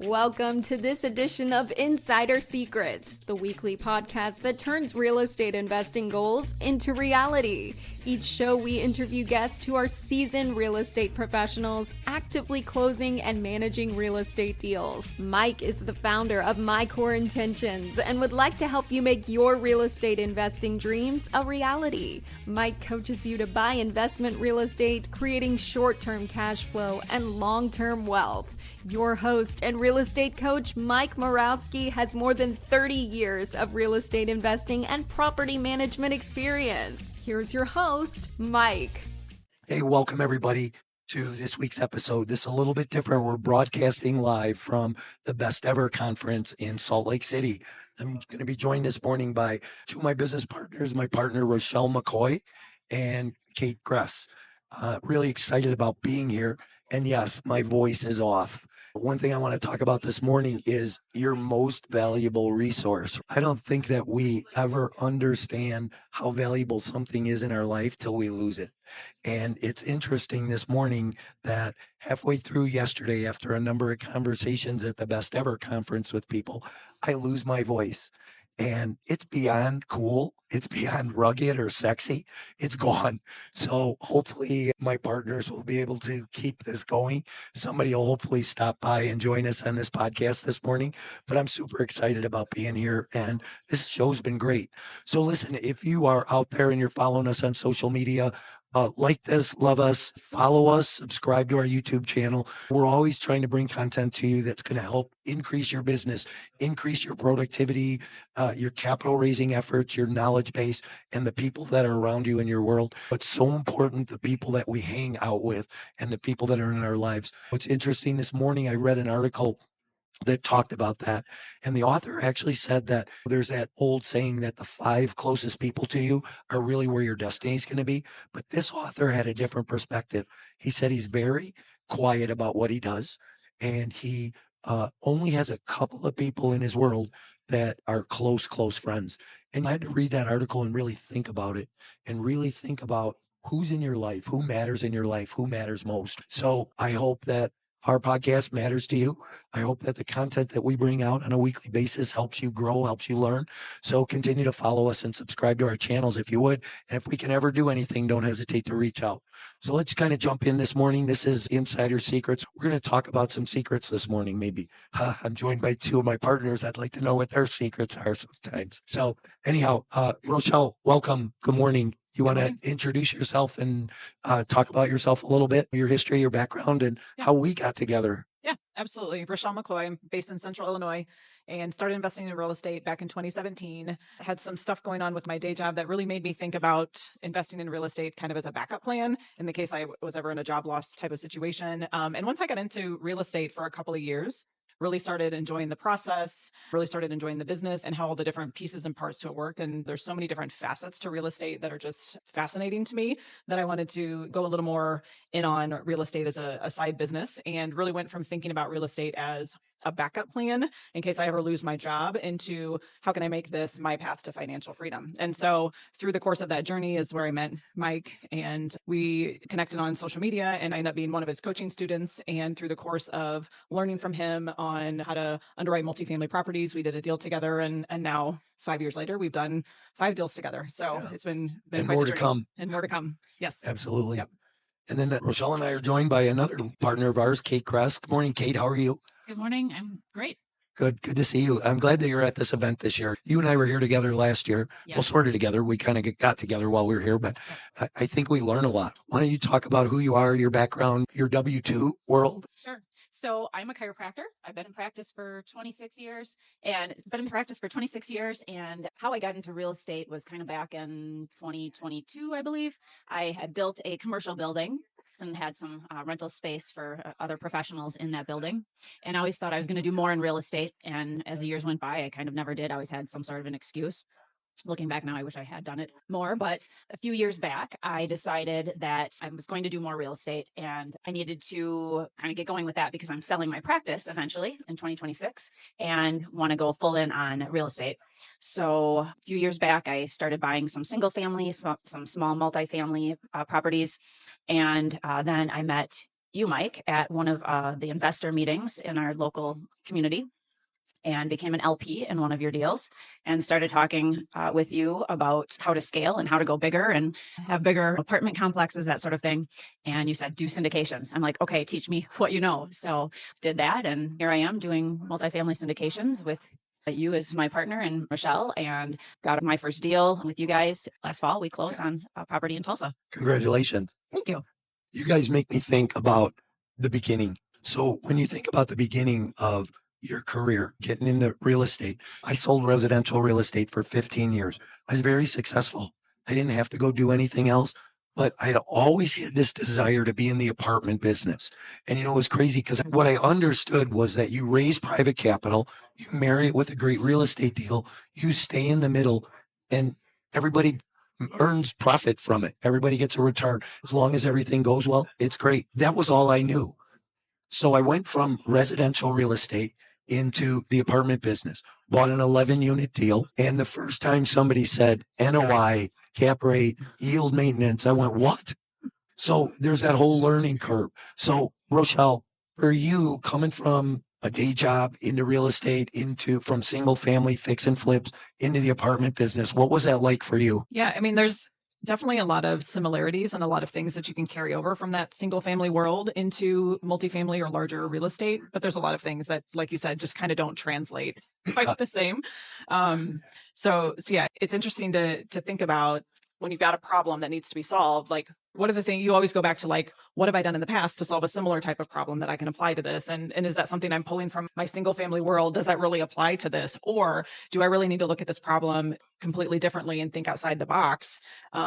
Welcome to this edition of Insider Secrets, the weekly podcast that turns real estate investing goals into reality. Each show, we interview guests who are seasoned real estate professionals, actively closing and managing real estate deals. Mike is the founder of My Core Intentions and would like to help you make your real estate investing dreams a reality. Mike coaches you to buy investment real estate, creating short-term cash flow and long-term wealth. Your host and real estate coach, Mike Morawski, has more than 30 years of real estate investing and property management experience. Here's your host, Mike. Hey, welcome everybody to this week's episode. This is a little bit different. We're broadcasting live from the Best Ever Conference in Salt Lake City. I'm going to be joined this morning by two of my business partners, my partner, Roschelle McCoy and Kate Gress. Really excited about being here. And yes, my voice is off. One thing I want to talk about this morning is your most valuable resource. I don't think that we ever understand how valuable something is in our life till we lose it. And it's interesting this morning that halfway through yesterday, after a number of conversations at the Best Ever Conference with people, I lose my voice. And it's beyond cool. It's beyond rugged or sexy. It's gone. So hopefully my partners will be able to keep this going. Somebody will hopefully stop by and join us on this podcast this morning. But I'm super excited about being here. And this show's been great. So listen, if you are out there and you're following us on social media, like this, love us, follow us, subscribe to our YouTube channel. We're always trying to bring content to you that's going to help increase your business, increase your productivity, your capital raising efforts, your knowledge base, and the people that are around you in your world. But so important, the people that we hang out with and the people that are in our lives. What's interesting, this morning I read an article that talked about that. And the author actually said that there's that old saying that the 5 closest people to you are really where your destiny is going to be. But this author had a different perspective. He said he's very quiet about what he does. And he only has a couple of people in his world that are close friends. And I had to read that article and really think about it and really think about who's in your life, who matters in your life, who matters most. So I hope that our podcast matters to you. I hope that the content that we bring out on a weekly basis helps you grow, helps you learn. So continue to follow us and subscribe to our channels if you would. And if we can ever do anything, don't hesitate to reach out. So let's kind of jump in this morning. This is Insider Secrets. We're going to talk about some secrets this morning, maybe. I'm joined by two of my partners. I'd like to know what their secrets are sometimes. So anyhow, Rochelle, welcome. Good morning. You want to introduce yourself and talk about yourself a little bit, your history, your background, and how we got together? Yeah, absolutely. Roschelle McCoy. I'm based in Central Illinois and started investing in real estate back in 2017. Had some stuff going on with my day job that really made me think about investing in real estate kind of as a backup plan in the case I was ever in a job loss type of situation. And once I got into real estate for a couple of years, really started enjoying the process, really started enjoying the business and how all the different pieces and parts to it worked. And there's so many different facets to real estate that are just fascinating to me that I wanted to go a little more in on real estate as a side business, and really went from thinking about real estate as a backup plan in case I ever lose my job into how can I make this my path to financial freedom. And so through the course of that journey is where I met Mike, and we connected on social media, and I ended up being one of his coaching students. And through the course of learning from him on how to underwrite multifamily properties, we did a deal together, and now 5 years later, we've done 5 deals together. So it's been and quite more the to journey. come. And more to come. Yes. Absolutely. Yep. And then Rochelle and I are joined by another partner of ours, Kate Gress. Good morning, Kate. How are you? Good morning. I'm great. Good to see you. I'm glad that you're at this event this year. You and I were here together last year. Yeah. Well, sort of together. We kind of got together while we were here, but I think we learn a lot. Why don't you talk about who you are, your background, your W-2 world? Sure. So I'm a chiropractor. I've been in practice for 26 years and how I got into real estate was kind of back in 2022, I believe. I had built a commercial building and had some rental space for other professionals in that building. And I always thought I was going to do more in real estate. And as the years went by, I kind of never did. I always had some sort of an excuse. Looking back now, I wish I had done it more. But a few years back, I decided that I was going to do more real estate, and I needed to kind of get going with that because I'm selling my practice eventually in 2026 and want to go full in on real estate. So a few years back, I started buying some single family, some small multifamily properties. And then I met you, Mike, at one of the investor meetings in our local community, and became an LP in one of your deals, and started talking with you about how to scale and how to go bigger and have bigger apartment complexes, that sort of thing. And you said, do syndications. I'm like, okay, teach me what you know. So did that. And here I am doing multifamily syndications with you as my partner and Roschelle, and got my first deal with you guys last fall. We closed on a property in Tulsa. Congratulations. Thank you. You guys make me think about the beginning. So when you think about the beginning of your career, getting into real estate, I sold residential real estate for 15 years. I was very successful. I didn't have to go do anything else, but I'd always had this desire to be in the apartment business. And it was crazy because what I understood was that you raise private capital, you marry it with a great real estate deal, you stay in the middle, and everybody earns profit from it. Everybody gets a return. As long as everything goes well, it's great. That was all I knew. So I went from residential real estate into the apartment business, bought an 11-unit deal. And the first time somebody said NOI, cap rate, yield maintenance, I went, what? So there's that whole learning curve. So Roschelle, for you coming from a day job into real estate, from single family fix and flips into the apartment business, what was that like for you? Yeah, I mean, there's definitely a lot of similarities and a lot of things that you can carry over from that single family world into multifamily or larger real estate. But there's a lot of things that, like you said, just kind of don't translate quite the same. So yeah, it's interesting to think about when you've got a problem that needs to be solved, like what are the things you always go back to, like, what have I done in the past to solve a similar type of problem that I can apply to this? And is that something I'm pulling from my single family world? Does that really apply to this? Or do I really need to look at this problem completely differently and think outside the box?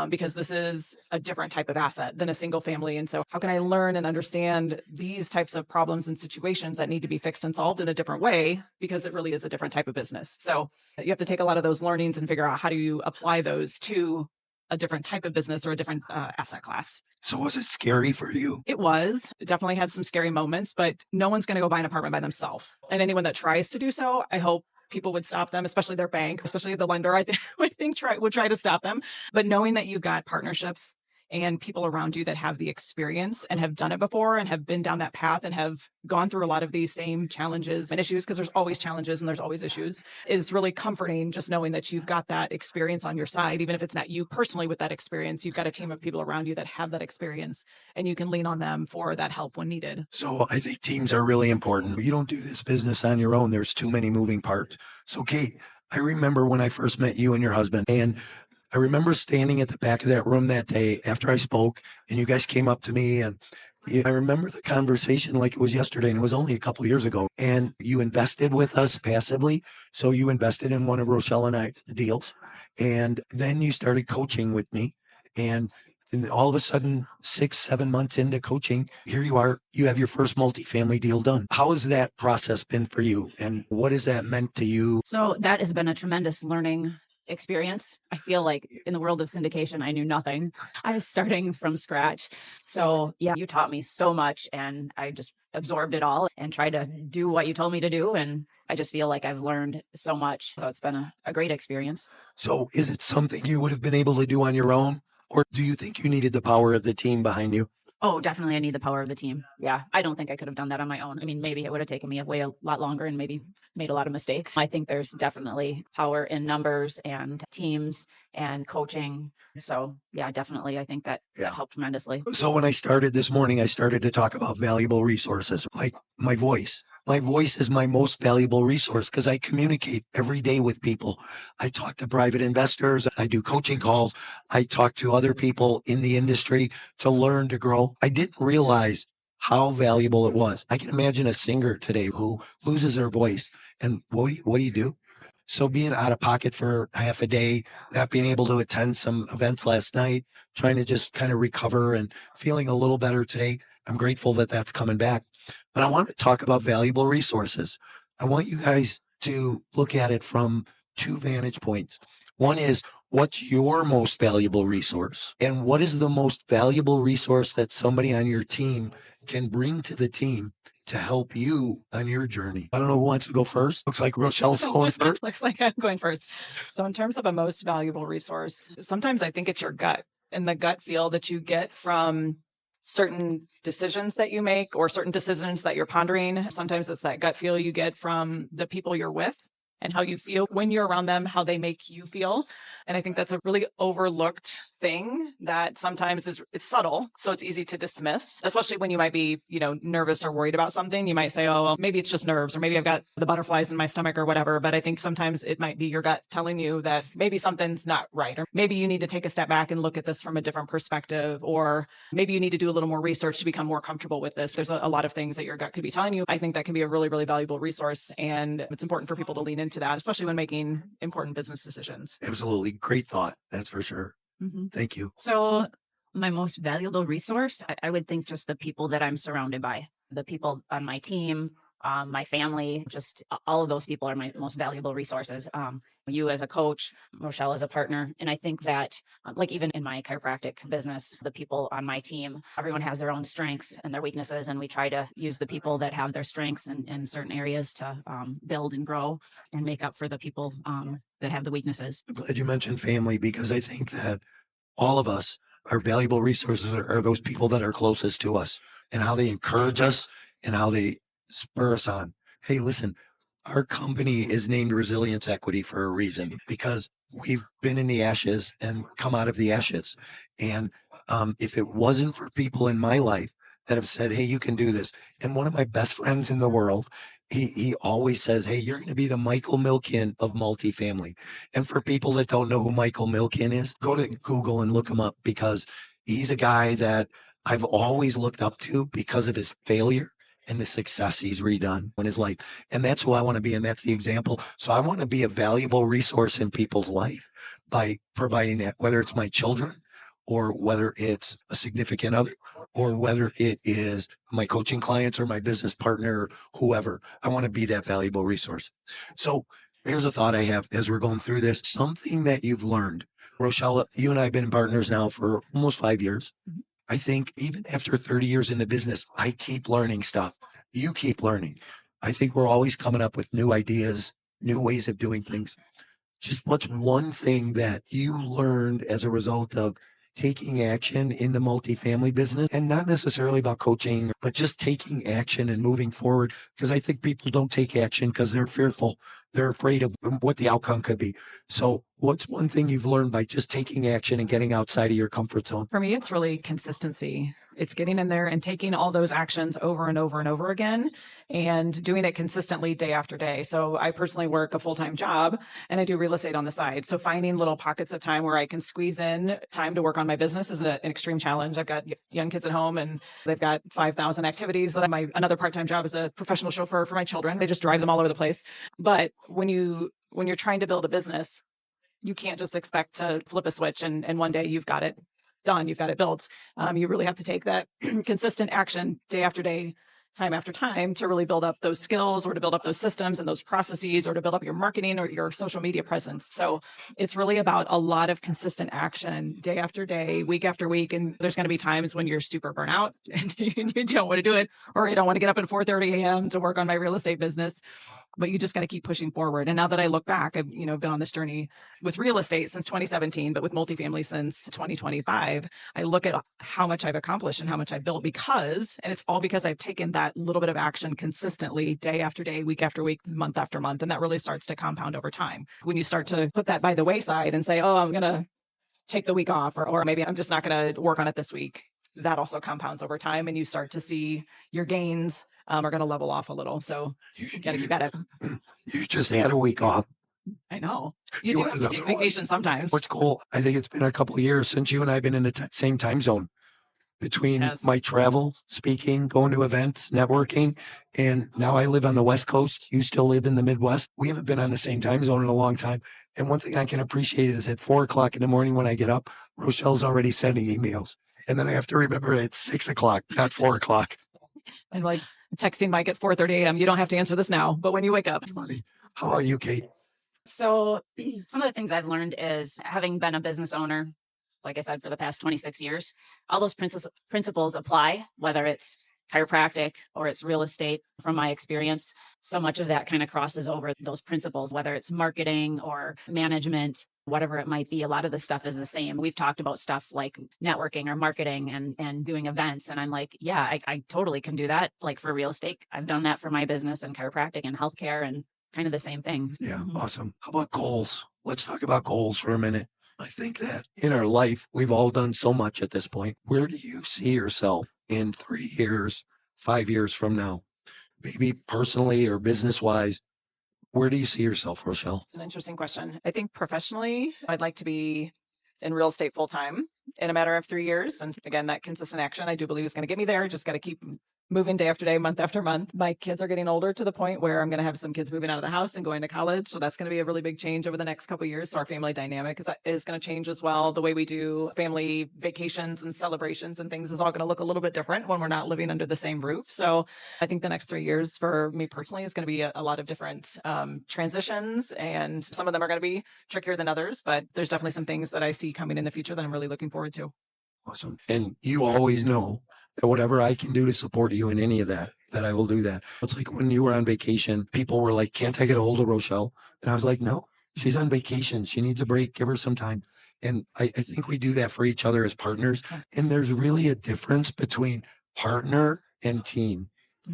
Because this is a different type of asset than a single family. And so how can I learn and understand these types of problems and situations that need to be fixed and solved in a different way? Because it really is a different type of business. So you have to take a lot of those learnings and figure out how do you apply those to a different type of business or a different asset class. So was it scary for you? It was. It definitely had some scary moments, but no one's going to go buy an apartment by themselves. And anyone that tries to do so, I hope people would stop them, especially their bank, especially the lender, I think would try to stop them. But knowing that you've got partnerships and people around you that have the experience and have done it before and have been down that path and have gone through a lot of these same challenges and issues, because there's always challenges and there's always issues, is really comforting, just knowing that you've got that experience on your side. Even if it's not you personally with that experience, you've got a team of people around you that have that experience and you can lean on them for that help when needed. So I think teams are really important. You don't do this business on your own. There's too many moving parts. So Kate, I remember when I first met you and your husband, and I remember standing at the back of that room that day after I spoke, and you guys came up to me, and I remember the conversation like it was yesterday, and it was only a couple of years ago. And you invested with us passively. So you invested in one of Roschelle and I's deals, and then you started coaching with me. And all of a sudden, 6-7 months into coaching, here you are, you have your first multifamily deal done. How has that process been for you? And what has that meant to you? So that has been a tremendous learning experience. I feel like in the world of syndication, I knew nothing. I was starting from scratch. So yeah, you taught me so much and I just absorbed it all and tried to do what you told me to do. And I just feel like I've learned so much. So it's been a great experience. So is it something you would have been able to do on your own? Or do you think you needed the power of the team behind you? Oh, definitely. I need the power of the team. Yeah. I don't think I could have done that on my own. I mean, maybe it would have taken me a lot longer and maybe made a lot of mistakes. I think there's definitely power in numbers and teams and coaching. So yeah, definitely. I think that helped tremendously. So when I started this morning, I started to talk about valuable resources, like my voice. My voice is my most valuable resource because I communicate every day with people. I talk to private investors. I do coaching calls. I talk to other people in the industry to learn, to grow. I didn't realize how valuable it was. I can imagine a singer today who loses their voice. And what do you do? So being out of pocket for half a day, not being able to attend some events last night, trying to just kind of recover and feeling a little better today. I'm grateful that that's coming back. But I want to talk about valuable resources. I want you guys to look at it from two vantage points. One is, what's your most valuable resource? And what is the most valuable resource that somebody on your team can bring to the team to help you on your journey? I don't know who wants to go first. Looks like Rochelle's going first. Looks like I'm going first. So in terms of a most valuable resource, sometimes I think it's your gut and the gut feel that you get from certain decisions that you make or certain decisions that you're pondering. Sometimes it's that gut feel you get from the people you're with and how you feel when you're around them, how they make you feel. And I think that's a really overlooked thing that sometimes it's subtle. So it's easy to dismiss, especially when you might be, nervous or worried about something. You might say, oh, well, maybe it's just nerves, or maybe I've got the butterflies in my stomach or whatever. But I think sometimes it might be your gut telling you that maybe something's not right, or maybe you need to take a step back and look at this from a different perspective, or maybe you need to do a little more research to become more comfortable with this. There's a lot of things that your gut could be telling you. I think that can be a really, really valuable resource. And it's important for people to lean into that, especially when making important business decisions. Absolutely. Great thought. That's for sure. Mm-hmm. Thank you. So my most valuable resource, I would think just the people that I'm surrounded by, the people on my team, my family, just all of those people are my most valuable resources. You as a coach, Roschelle as a partner. And I think that like even in my chiropractic business, the people on my team, everyone has their own strengths and their weaknesses. And we try to use the people that have their strengths in certain areas to build and grow and make up for the people that have the weaknesses. I'm glad you mentioned family, because I think that all of us, our valuable resources are those people that are closest to us, and how they encourage us and how they spur us on. Hey, listen, our company is named Resilience Equity for a reason, because we've been in the ashes and come out of the ashes. And if it wasn't for people in my life that have said, hey, you can do this. And one of my best friends in the world, he always says, hey, you're going to be the Michael Milken of multifamily. And for people that don't know who Michael Milken is, go to Google and look him up, because he's a guy that I've always looked up to because of his failure and the success he's redone in his life. And that's who I want to be. And that's the example. So I want to be a valuable resource in people's life by providing that, whether it's my children or whether it's a significant other, or whether it is my coaching clients or my business partner, or whoever. I want to be that valuable resource. So here's a thought I have as we're going through this, something that you've learned. Roschelle, you and I have been partners now for almost 5 years. Mhm. I think even after 30 years in the business, I keep learning stuff. You keep learning. I think we're always coming up with new ideas, new ways of doing things. Just what's one thing that you learned as a result of taking action in the multifamily business, and not necessarily about coaching, but just taking action and moving forward? Because I think people don't take action because they're fearful. They're afraid of what the outcome could be. So what's one thing you've learned by just taking action and getting outside of your comfort zone? For me, it's really consistency. It's getting in there and taking all those actions over and over and over again and doing it consistently day after day. So I personally work a full-time job and I do real estate on the side. So finding little pockets of time where I can squeeze in time to work on my business is an extreme challenge. I've got young kids at home and they've got 5,000 activities. Another part-time job is a professional chauffeur for my children. They just drive them all over the place. But when you're trying to build a business, you can't just expect to flip a switch and one day you've got it done, you've got it built. You really have to take that consistent action day after day, time after time, to really build up those skills, or to build up those systems and those processes, or to build up your marketing or your social media presence. So it's really about a lot of consistent action day after day, week after week. And there's going to be times when you're super burnt out and you don't want to do it, or you don't want to get up at 4:30 a.m. to work on my real estate business. But you just got to keep pushing forward. And now that I look back, I've been on this journey with real estate since 2017, but with multifamily since 2025. I look at how much I've accomplished and how much I've built and it's all because I've taken that little bit of action consistently, day after day, week after week, month after month. And that really starts to compound over time. When you start to put that by the wayside and say, oh, I'm going to take the week off, or maybe I'm just not going to work on it this week, that also compounds over time. And you start to see your gains are going to level off a little. So you got to keep at it. You just had a week off. I know. You do have to take vacation sometimes. What's cool, I think it's been a couple of years since you and I have been in the same time zone, between my travel, speaking, going to events, networking, and now I live on the West Coast. You still live in the Midwest. We haven't been on the same time zone in a long time. And one thing I can appreciate is at 4:00 in the morning when I get up, Rochelle's already sending emails. And then I have to remember it's 6:00, not 4:00. And like texting Mike at 4:30 a.m. You don't have to answer this now, but when you wake up. It's funny. How about you, Kate? So some of the things I've learned is, having been a business owner, like I said, for the past 26 years, all those principles apply, whether it's chiropractic or it's real estate. From my experience, so much of that kind of crosses over those principles, whether it's marketing or management, whatever it might be. A lot of the stuff is the same. We've talked about stuff like networking or marketing and doing events. And I'm like, yeah, I totally can do that. Like for real estate, I've done that for my business and chiropractic and healthcare and kind of the same thing. Yeah, awesome. How about goals? Let's talk about goals for a minute. I think that in our life, we've all done so much at this point. Where do you see yourself in 3 years, 5 years from now? Maybe personally or business wise, where do you see yourself, Roschelle? It's an interesting question. I think professionally, I'd like to be in real estate full time in a matter of 3 years. And again, that consistent action, I do believe is going to get me there. Just got to keep moving day after day, month after month. My kids are getting older to the point where I'm going to have some kids moving out of the house and going to college. So that's going to be a really big change over the next couple of years. So our family dynamic is going to change as well. The way we do family vacations and celebrations and things is all going to look a little bit different when we're not living under the same roof. So I think the next 3 years for me personally is going to be a lot of different transitions, and some of them are going to be trickier than others, but there's definitely some things that I see coming in the future that I'm really looking forward to. Awesome. And you always know that whatever I can do to support you in any of that, that I will do that. It's like when you were on vacation, people were like, can't I get a hold of Roschelle? And I was like, no, she's on vacation. She needs a break. Give her some time. And I think we do that for each other as partners. And there's really a difference between partner and team,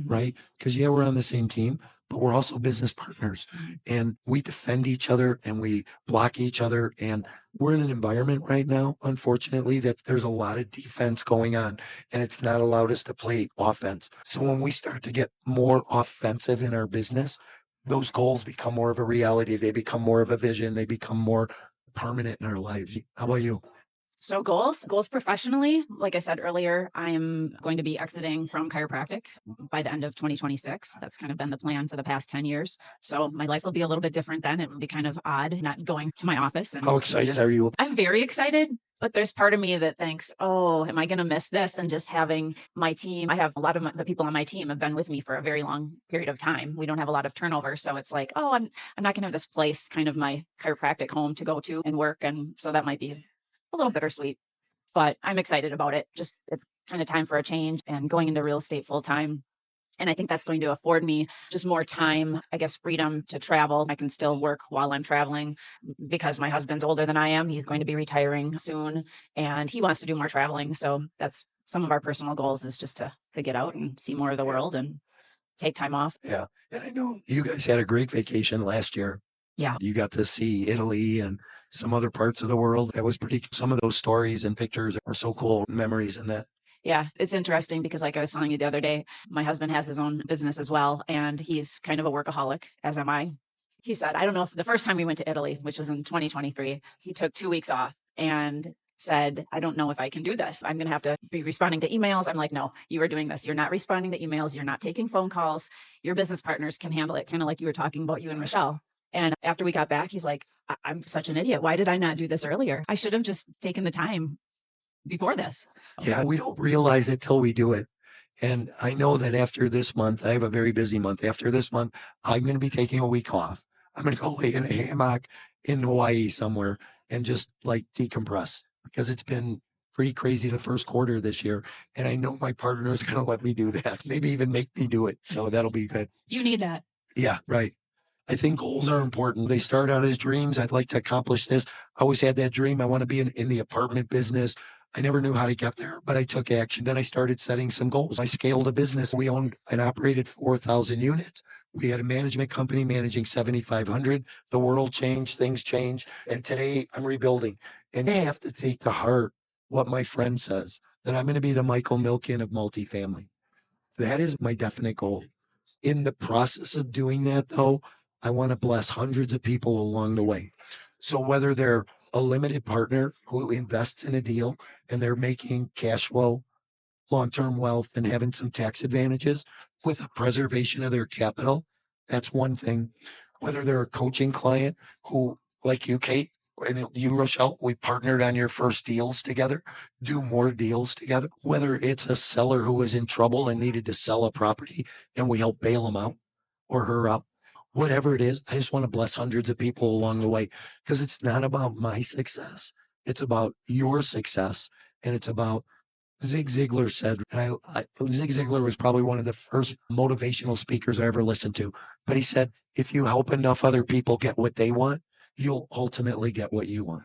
right? Because yeah, we're on the same team, but we're also business partners, and we defend each other and we block each other. And we're in an environment right now, unfortunately, that there's a lot of defense going on, and it's not allowed us to play offense. So when we start to get more offensive in our business, those goals become more of a reality. They become more of a vision. They become more permanent in our lives. How about you? So goals professionally, like I said earlier, I'm going to be exiting from chiropractic by the end of 2026. That's kind of been the plan for the past 10 years. So my life will be a little bit different then. It will be kind of odd not going to my office. And How excited are you? I'm very excited, but there's part of me that thinks, oh, am I going to miss this? And just having my team, I have a lot of the people on my team have been with me for a very long period of time. We don't have a lot of turnover. So it's like, oh, I'm not going to have this place, kind of my chiropractic home to go to and work. And so that might be a little bittersweet, but I'm excited about it. Just it's kind of time for a change and going into real estate full time. And I think that's going to afford me just more time, I guess, freedom to travel. I can still work while I'm traveling because my husband's older than I am. He's going to be retiring soon and he wants to do more traveling. So that's some of our personal goals, is just to get out and see more of the world and take time off. Yeah. And I know you guys had a great vacation last year. Yeah. You got to see Italy and some other parts of the world. That was pretty, some of those stories and pictures are so cool, memories in that. Yeah, it's interesting because like I was telling you the other day, my husband has his own business as well, and he's kind of a workaholic, as am I. He said, I don't know if the first time we went to Italy, which was in 2023, he took 2 weeks off and said, I don't know if I can do this. I'm going to have to be responding to emails. I'm like, no, you are doing this. You're not responding to emails. You're not taking phone calls. Your business partners can handle it, kind of like you were talking about, you and Roschelle. And after we got back, he's like, I'm such an idiot. Why did I not do this earlier? I should have just taken the time before this. Yeah, we don't realize it till we do it. And I know that after this month, I have a very busy month. After this month, I'm going to be taking a week off. I'm going to go lay in a hammock in Hawaii somewhere and just like decompress, because it's been pretty crazy the first quarter this year. And I know my partner is going to let me do that, maybe even make me do it. So that'll be good. You need that. Yeah, right. I think goals are important. They start out as dreams. I'd like to accomplish this. I always had that dream. I want to be in the apartment business. I never knew how to get there, but I took action. Then I started setting some goals. I scaled a business. We owned and operated 4,000 units. We had a management company managing 7,500. The world changed, things changed. And today I'm rebuilding. And I have to take to heart what my friend says, that I'm going to be the Michael Milken of multifamily. That is my definite goal. In the process of doing that, though, I want to bless hundreds of people along the way. So whether they're a limited partner who invests in a deal and they're making cash flow, long-term wealth, and having some tax advantages with a preservation of their capital, that's one thing. Whether they're a coaching client who, like you, Kate, and you, Roschelle, we partnered on your first deals together, do more deals together. Whether it's a seller who was in trouble and needed to sell a property and we help bail them out or her out. Whatever it is, I just want to bless hundreds of people along the way, because it's not about my success. It's about your success. And it's about Zig Ziglar said, and Zig Ziglar was probably one of the first motivational speakers I ever listened to. But he said, if you help enough other people get what they want, you'll ultimately get what you want.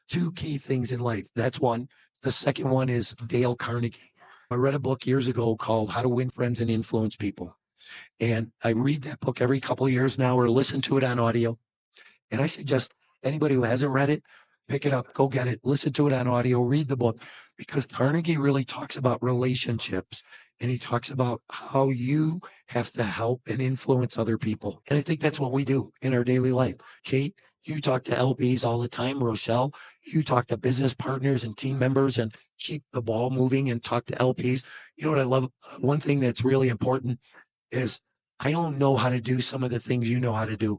Two key things in life. That's one. The second one is Dale Carnegie. I read a book years ago called How to Win Friends and Influence People. And I read that book every couple of years now or listen to it on audio. And I suggest anybody who hasn't read it, pick it up, go get it, listen to it on audio, read the book, because Carnegie really talks about relationships and he talks about how you have to help and influence other people. And I think that's what we do in our daily life. Kate, you talk to LPs all the time. Roschelle, you talk to business partners and team members and keep the ball moving and talk to LPs. You know what I love? One thing that's really important is I don't know how to do some of the things you know how to do.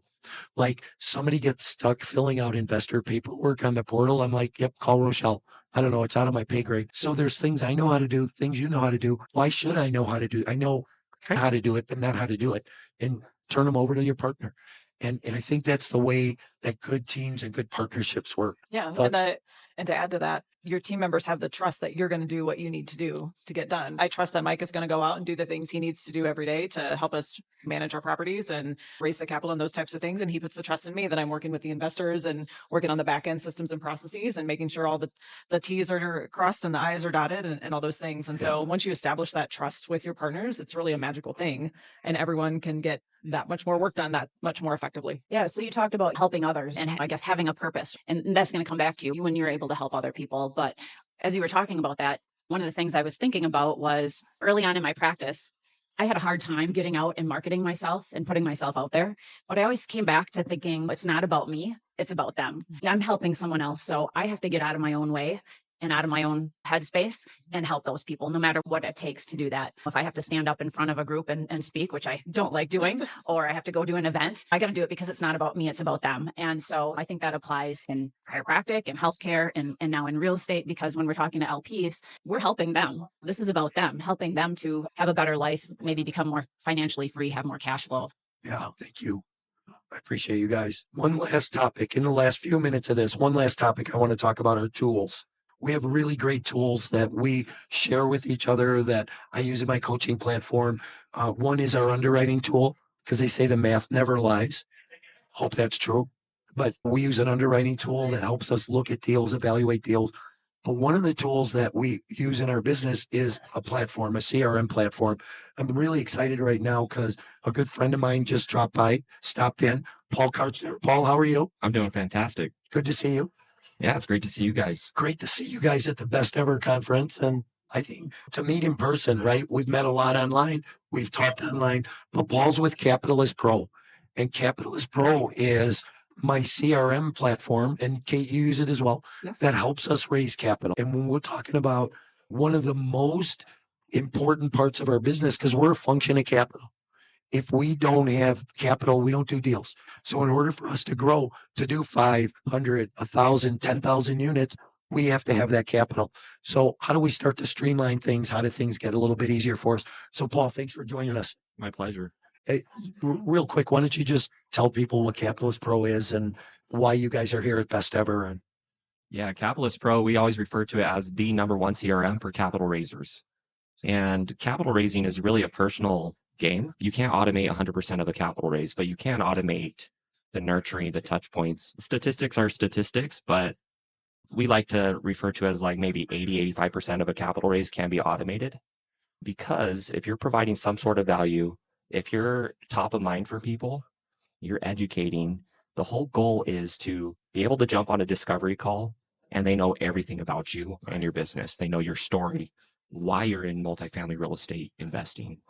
Like somebody gets stuck filling out investor paperwork on the portal. I'm like, yep, call Roschelle. I don't know. It's out of my pay grade. So there's things I know how to do, things you know how to do. Why should I know how to do? I know how to do it, but not how to do it. And turn them over to your partner. And I think that's the way that good teams and good partnerships work. Yeah. Thoughts? And to add to that, your team members have the trust that you're going to do what you need to do to get done. I trust that Mike is going to go out and do the things he needs to do every day to help us manage our properties and raise the capital and those types of things. And he puts the trust in me that I'm working with the investors and working on the back end systems and processes and making sure all the T's are crossed and the I's are dotted and all those things. And so once you establish that trust with your partners, it's really a magical thing and everyone can get that much more work done that much more effectively. Yeah. So you talked about helping others and I guess having a purpose, and that's going to come back to you when you're able to help other people. But as you were talking about that, one of the things I was thinking about was early on in my practice, I had a hard time getting out and marketing myself and putting myself out there. But I always came back to thinking it's not about me, it's about them. I'm helping someone else. So I have to get out of my own way and out of my own headspace and help those people, no matter what it takes to do that. If I have to stand up in front of a group and speak, which I don't like doing, or I have to go do an event, I got to do it because it's not about me, it's about them. And so I think that applies in chiropractic and healthcare and now in real estate, because when we're talking to LPs, we're helping them. This is about them, helping them to have a better life, maybe become more financially free, have more cash flow. Yeah, thank you. I appreciate you guys. One last topic in the last few minutes of this. One last topic I want to talk about are tools. We have really great tools that we share with each other that I use in my coaching platform. One is our underwriting tool because they say the math never lies. Hope that's true. But we use an underwriting tool that helps us look at deals, evaluate deals. But one of the tools that we use in our business is a platform, a CRM platform. I'm really excited right now because a good friend of mine just stopped in. Paul Karchner. Paul, how are you? I'm doing fantastic. Good to see you. Yeah, it's great to see you guys. Great to see you guys at the Best Ever conference. And I think to meet in person, right? We've met a lot online. We've talked online, but Paul's with Capitalist Pro. And Capitalist Pro is my CRM platform. And Kate, you use it as well. Yes. That helps us raise capital. And when we're talking about one of the most important parts of our business, because we're a function of capital. If we don't have capital, we don't do deals. So in order for us to grow, to do 500, 1,000, 10,000 units, we have to have that capital. So how do we start to streamline things? How do things get a little bit easier for us? So Paul, thanks for joining us. My pleasure. Hey, real quick, why don't you just tell people what Capitalist Pro is and why you guys are here at Best Ever? And Yeah, Capitalist Pro, we always refer to it as the #1 CRM for capital raisers. And capital raising is really a personal game. You can't automate 100% of a capital raise, but you can automate the nurturing, the touch points. Statistics are statistics, but we like to refer to as like maybe 80-85% of a capital raise can be automated. Because if you're providing some sort of value, if you're top of mind for people, you're educating, the whole goal is to be able to jump on a discovery call and they know everything about you and your business. They know your story, why you're in multifamily real estate investing.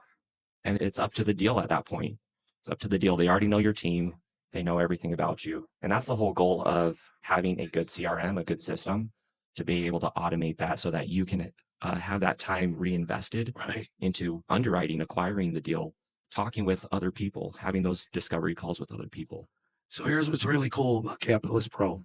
And it's up to the deal at that point. It's up to the deal. They already know your team. They know everything about you. And that's the whole goal of having a good CRM, a good system, to be able to automate that so that you can have that time reinvested into underwriting, acquiring the deal, talking with other people, having those discovery calls with other people. so here's what's really cool about Capitalist Pro.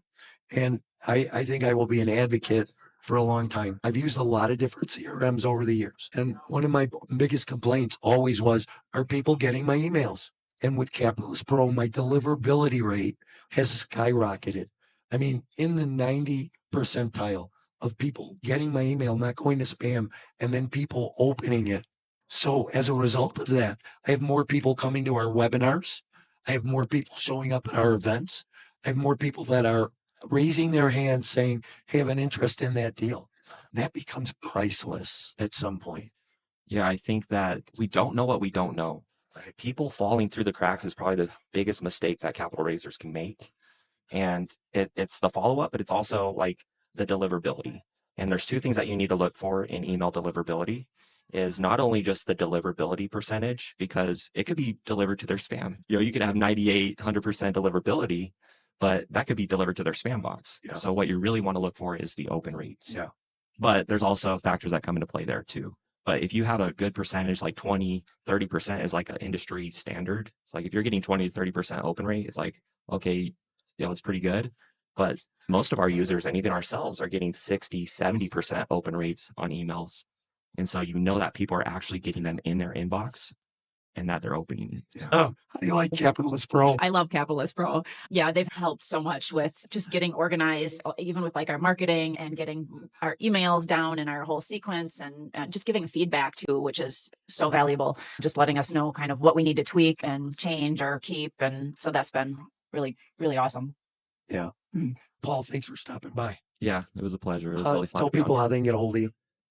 And I think I will be an advocate for a long time. I've used a lot of different CRMs over the years. And one of my biggest complaints always was, are people getting my emails? And with Capitalist Pro, my deliverability rate has skyrocketed. I mean, in the 90 percentile of people getting my email, not going to spam, and then people opening it. So as a result of that, I have more people coming to our webinars. I have more people showing up at our events. I have more people that are raising their hands saying, hey, I have an interest in that deal. That becomes priceless at some point. Yeah, I think that we don't know what we don't know. Right. People falling through the cracks is probably the biggest mistake that capital raisers can make. And it's the follow-up, but it's also like the deliverability. And there's two things that you need to look for in email deliverability is not only just the deliverability percentage, because it could be delivered to their spam. You could have 98, 100% deliverability, but that could be delivered to their spam box. Yeah. So what you really want to look for is the open rates. Yeah. But there's also factors that come into play there too. But if you have a good percentage, like 20, 30% is like an industry standard. It's like if you're getting 20 to 30% open rate, it's like, okay, it's pretty good. But most of our users and even ourselves are getting 60, 70% open rates on emails. And so that people are actually getting them in their inbox and that they're opening it. Yeah. How do you like Capitalist Pro? I love Capitalist Pro. Yeah, they've helped so much with just getting organized, even with like our marketing and getting our emails down and our whole sequence and just giving feedback too, which is so valuable. Just letting us know kind of what we need to tweak and change or keep. And so that's been really, really awesome. Yeah. Paul, thanks for stopping by. Yeah, it was a pleasure. It was really fun. Tell people how they can get a hold of you.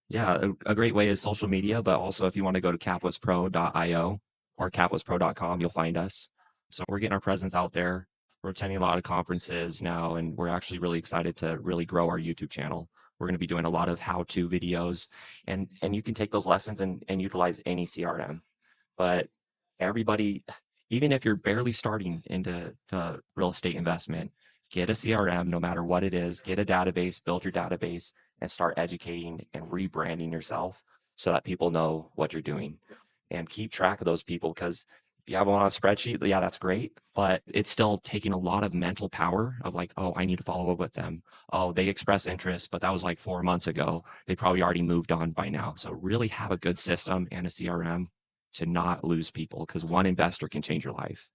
Yeah, a great way is social media, but also if you want to go to capitalistpro.io or capitalistpro.com, you'll find us. So we're getting our presence out there. We're attending a lot of conferences now, and we're actually really excited to really grow our YouTube channel. We're going to be doing a lot of how-to videos, and you can take those lessons and utilize any CRM. But everybody, even if you're barely starting into the real estate investment, get a CRM, no matter what it is, get a database, build your database, and start educating and rebranding yourself so that people know what you're doing. And keep track of those people, because if you have one on a spreadsheet, yeah, that's great, but it's still taking a lot of mental power of like, oh, I need to follow up with them. Oh, they express interest, but that was like 4 months ago. They probably already moved on by now. So really have a good system and a CRM to not lose people, because one investor can change your life.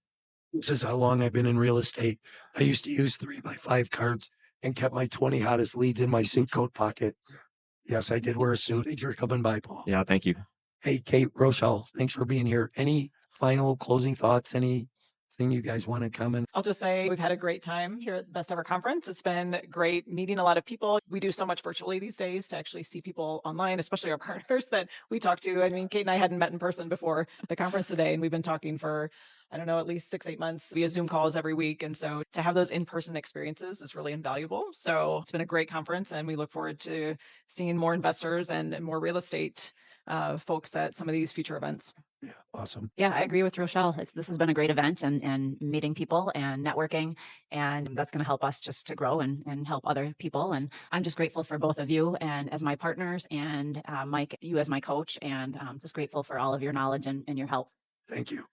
This is how long I've been in real estate. I used to use 3x5 cards and kept my 20 hottest leads in my suit coat pocket. Yes, I did wear a suit. Thanks for coming by, Paul. Yeah, thank you. Hey, Kate, Roschelle, thanks for being here. Any final closing thoughts? Anything you guys want to comment? I'll just say we've had a great time here at the Best Ever Conference. It's been great meeting a lot of people. We do so much virtually these days to actually see people online, especially our partners that we talk to. I mean, Kate and I hadn't met in person before the conference today, and we've been talking for, I don't know, at least 6-8 months via Zoom calls every week. And so to have those in-person experiences is really invaluable. So it's been a great conference, and we look forward to seeing more investors and more real estate folks at some of these future events. Yeah, awesome. Yeah, I agree with Roschelle. This has been a great event and meeting people and networking, and that's going to help us just to grow and help other people. And I'm just grateful for both of you and as my partners, and Mike, you as my coach, and just grateful for all of your knowledge and your help. Thank you.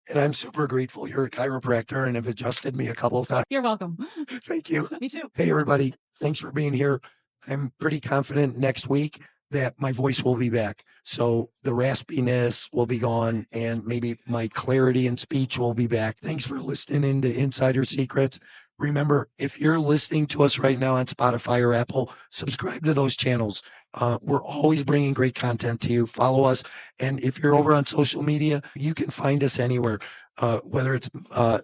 And I'm super grateful. You're a chiropractor and have adjusted me a couple of times. You're welcome. Thank you. Me too. Hey, everybody. Thanks for being here. I'm pretty confident next week that my voice will be back. So the raspiness will be gone, and maybe my clarity in speech will be back. Thanks for listening to Insider Secrets. Remember, if you're listening to us right now on Spotify or Apple, subscribe to those channels. We're always bringing great content to you. Follow us. And if you're over on social media, you can find us anywhere. Whether it's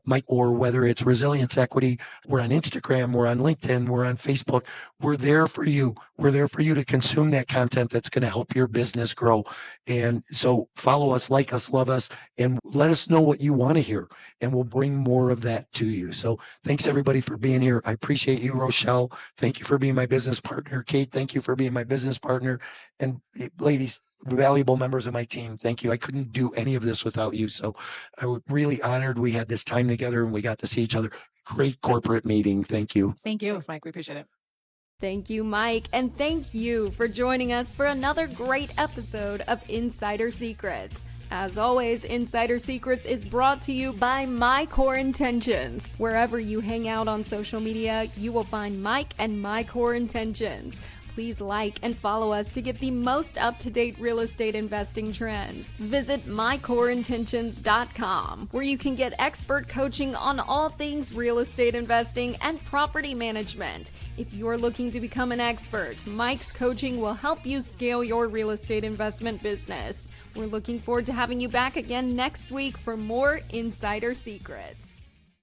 Mike or whether it's Resilience Equity, we're on Instagram, we're on LinkedIn, we're on Facebook. We're there for you. We're there for you to consume that content that's going to help your business grow. And so follow us, like us, love us, and let us know what you want to hear, and we'll bring more of that to you. So thanks everybody for being here. I appreciate you, Roschelle. Thank you for being my business partner. Kate, thank you for being my business partner. And ladies, valuable members of my team, thank you. I couldn't do any of this without you. So I was really honored we had this time together and we got to see each other. Great corporate meeting. Thank you. Thank you. Thanks, Mike. We appreciate it. Thank you, Mike, and thank you for joining us for another great episode of Insider Secrets. As always, Insider Secrets is brought to you by My Core Intentions. Wherever you hang out on social media, you will find Mike and My Core Intentions. Please like and follow us to get the most up-to-date real estate investing trends. Visit mycoreintentions.com, where you can get expert coaching on all things real estate investing and property management. If you're looking to become an expert, Mike's coaching will help you scale your real estate investment business. We're looking forward to having you back again next week for more Insider Secrets.